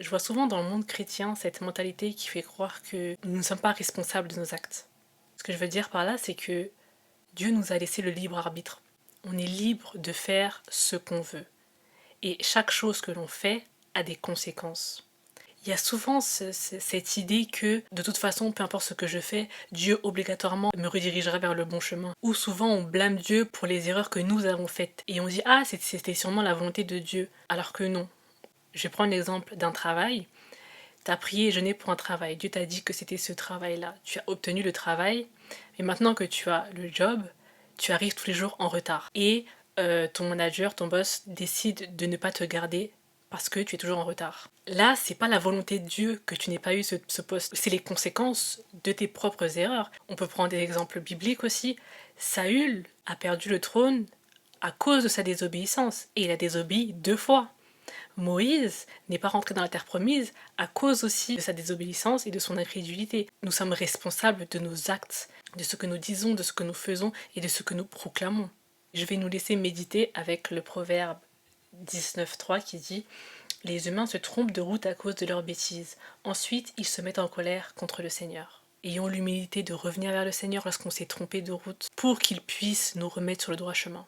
Je vois souvent dans le monde chrétien cette mentalité qui fait croire que nous ne sommes pas responsables de nos actes. Ce que je veux dire par là, c'est que Dieu nous a laissé le libre arbitre. On est libre de faire ce qu'on veut. Et chaque chose que l'on fait a des conséquences. Il y a souvent cette idée que, de toute façon, peu importe ce que je fais, Dieu obligatoirement me redirigera vers le bon chemin. Ou souvent on blâme Dieu pour les erreurs que nous avons faites. Et on dit, ah, c'était sûrement la volonté de Dieu. Alors que non. Je vais prendre l'exemple d'un travail. Tu as prié et jeûné pour un travail. Dieu t'a dit que c'était ce travail-là. Tu as obtenu le travail. Mais maintenant que tu as le job, tu arrives tous les jours en retard. Et ton manager, ton boss décide de ne pas te garder parce que tu es toujours en retard. Là, c'est pas la volonté de Dieu que tu n'aies pas eu ce poste, c'est les conséquences de tes propres erreurs. On peut prendre des exemples bibliques aussi. Saül a perdu le trône à cause de sa désobéissance, et il a désobéi 2 fois. Moïse n'est pas rentré dans la terre promise à cause aussi de sa désobéissance et de son incrédulité. Nous sommes responsables de nos actes, de ce que nous disons, de ce que nous faisons et de ce que nous proclamons. Je vais nous laisser méditer avec le proverbe 19.3 qui dit « Les humains se trompent de route à cause de leurs bêtises. Ensuite, ils se mettent en colère contre le Seigneur. » Ayons l'humilité de revenir vers le Seigneur lorsqu'on s'est trompé de route pour qu'il puisse nous remettre sur le droit chemin.